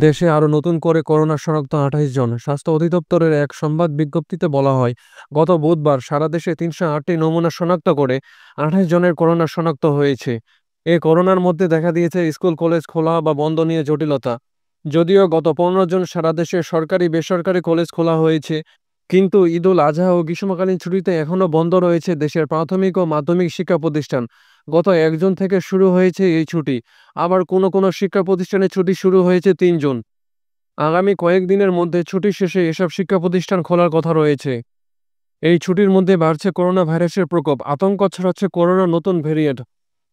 দেশে আরও নতুন করে করোনা শনাক্ত ২৮ জন। স্বাস্থ্য অধিদপ্তরের এক সংবাদ বিজ্ঞপ্তিতে বলা হয়, গত বুধবার সারা দেশে ৩০৮টি নমুনা শনাক্ত করে ২৮ জনের করোনা শনাক্ত হয়েছে। এ করোনার মধ্যে দেখা দিয়েছে স্কুল কলেজ খোলা বা বন্ধ নিয়ে জটিলতা। যদিও গত ১৫ জন সারা দেশে সরকারি বেসরকারি কলেজ খোলা হয়েছে, কিন্তু ঈদুল আজহা ও গ্রীষ্মকালীন ছুটিতে এখনও বন্ধ রয়েছে দেশের প্রাথমিক ও মাধ্যমিক শিক্ষা প্রতিষ্ঠান। গত ১ জুন থেকে শুরু হয়েছে এই ছুটি। আবার কোনো শিক্ষা প্রতিষ্ঠানে ছুটি শুরু হয়েছে ৩ জুন। আগামী কয়েকদিনের মধ্যে ছুটি শেষে এসব শিক্ষা প্রতিষ্ঠান খোলার কথা রয়েছে। এই ছুটির মধ্যে বাড়ছে করোনা ভাইরাসের প্রকোপ, আতঙ্ক ছড়াচ্ছে করোনার নতুন ভেরিয়েন্ট।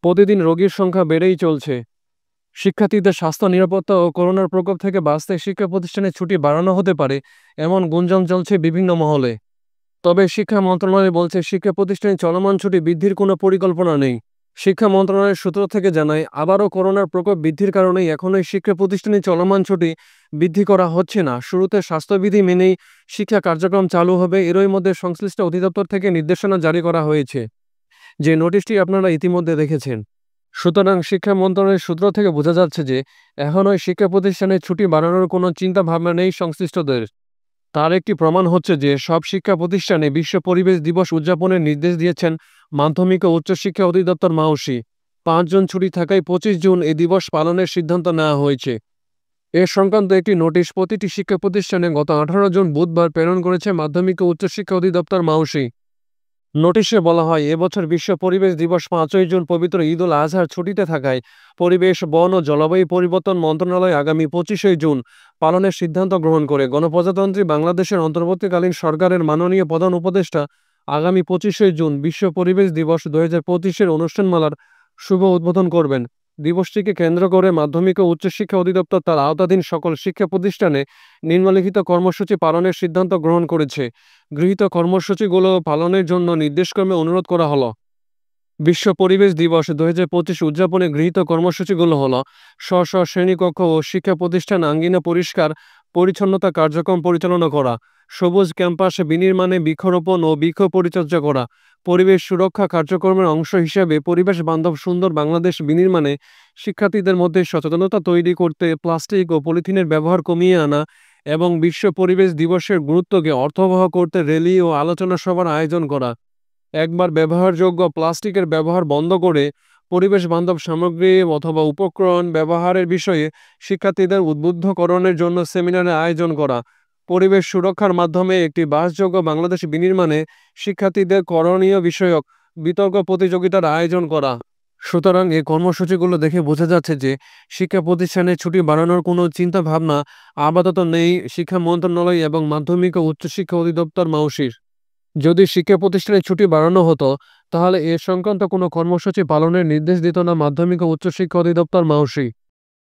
প্রতিদিন রোগীর সংখ্যা বেড়েই চলছে। শিক্ষার্থীদের স্বাস্থ্য নিরাপত্তা ও করোনার প্রকোপ থেকে বাঁচতে শিক্ষা প্রতিষ্ঠানে ছুটি বাড়ানো হতে পারে, এমন গুঞ্জন চলছে বিভিন্ন মহলে। তবে শিক্ষা মন্ত্রণালয় বলছে, শিক্ষা প্রতিষ্ঠানে চলমান ছুটি বৃদ্ধির কোনো পরিকল্পনা নেই। শিক্ষা মন্ত্রণালয়ের সূত্র থেকে জানায়, আবারও করোনার প্রকোপ বৃদ্ধির কারণেই এখন এই শিক্ষা প্রতিষ্ঠানে চলমান ছুটি বৃদ্ধি করা হচ্ছে না। শুরুতে স্বাস্থ্যবিধি মেনেই শিক্ষা কার্যক্রম চালু হবে। এরই মধ্যে সংশ্লিষ্ট অধিদপ্তর থেকে নির্দেশনা জারি করা হয়েছে, যে নোটিশটি আপনারা ইতিমধ্যে দেখেছেন। সুতরাং শিক্ষা মন্ত্রণালয়ের সূত্র থেকে বোঝা যাচ্ছে যে এখন ওই শিক্ষা প্রতিষ্ঠানে ছুটি বাড়ানোর কোনো চিন্তা ভাবনা নেই সংশ্লিষ্টদের। তার একটি প্রমাণ হচ্ছে যে সব শিক্ষা প্রতিষ্ঠানে বিশ্ব পরিবেশ দিবস উদযাপনের নির্দেশ দিয়েছেন মাধ্যমিক ও উচ্চশিক্ষা অধিদপ্তর মাউসি। ৫ জন ছুটি থাকায় ২৫ জুন এই দিবস পালনের সিদ্ধান্ত নেওয়া হয়েছে। এ সংক্রান্ত একটি নোটিশ প্রতিটি শিক্ষা প্রতিষ্ঠানে গত ১৮ জুন বুধবার প্রেরণ করেছে মাধ্যমিক ও উচ্চশিক্ষা অধিদপ্তর মাউসি। নোটিশে বলা হয়, এবছর বিশ্ব পরিবেশ দিবস ৫ই জুন পবিত্র ঈদুল আজহার ছুটিতে থাকায় পরিবেশ, বন ও জলবায়ু পরিবর্তন মন্ত্রণালয় আগামী ২৫শে জুন পালনের সিদ্ধান্ত গ্রহণ করে। গণপ্রজাতন্ত্রী বাংলাদেশের অন্তর্বর্তীকালীন সরকারের মাননীয় প্রধান উপদেষ্টা আগামী ২৫শে জুন বিশ্ব পরিবেশ দিবস ২০২৫-এর অনুষ্ঠানমালার শুভ উদ্বোধন করবেন। দিবসটিকে কেন্দ্র করে মাধ্যমিক ও উচ্চশিক্ষা অধিদপ্তর তার আওতাধীন সকল শিক্ষা প্রতিষ্ঠানে নিম্নলিখিত কর্মসূচি পালনের সিদ্ধান্ত গ্রহণ করেছে। গৃহীত কর্মসূচিগুলো পালনের জন্য নির্দেশক্রমে অনুরোধ করা হলো। বিশ্ব পরিবেশ দিবস ২০২৫ উদযাপনে গৃহীত কর্মসূচিগুলো হলো: স্ব শ্রেণীকক্ষ ও শিক্ষা প্রতিষ্ঠান আঙ্গিনা পরিষ্কার পরিচ্ছন্নতা কার্যক্রম পরিচালনা করা, সবুজ ক্যাম্পাস বিনির্মাণে বৃক্ষরোপণ ও বৃক্ষ পরিচর্যা করা, পরিবেশ সুরক্ষা কার্যক্রমের অংশ হিসেবে পরিবেশ বান্ধব সুন্দর বাংলাদেশ বিনির্মাণে শিক্ষার্থীদের মধ্যে সচেতনতা তৈরি করতে প্লাস্টিক ও পলিথিনের ব্যবহার কমিয়ে আনা এবং বিশ্ব পরিবেশ দিবসের গুরুত্বকে অর্থবহ করতে র্যালি ও আলোচনা সভার আয়োজন করা। একবার ব্যবহারযোগ্য প্লাস্টিকের ব্যবহার বন্ধ করে পরিবেশ বান্ধব সামগ্রী অথবা উপকরণ ব্যবহারের বিষয়ে শিক্ষার্থীদের উদ্বুদ্ধকরণের জন্য সেমিনারের আয়োজন করা। পরিবেশ সুরক্ষার মাধ্যমে একটি বাসযোগ্য বাংলাদেশ বিনির্মাণে শিক্ষার্থীদের করণীয় বিষয়ক বিতর্ক প্রতিযোগিতার আয়োজন করা। সুতরাং এই কর্মসূচিগুলো দেখে বোঝা যাচ্ছে যে শিক্ষা প্রতিষ্ঠানে ছুটি বাড়ানোর কোনো চিন্তা ভাবনা আপাতত নেই শিক্ষা মন্ত্রণালয় এবং মাধ্যমিক ও উচ্চশিক্ষা অধিদপ্তর মাউসির। যদি শিক্ষা প্রতিষ্ঠানে ছুটি বাড়ানো হতো, তাহলে এ সংক্রান্ত কোনো কর্মসূচি পালনের নির্দেশ দিত না মাধ্যমিক ও উচ্চশিক্ষা অধিদপ্তর মাউসি।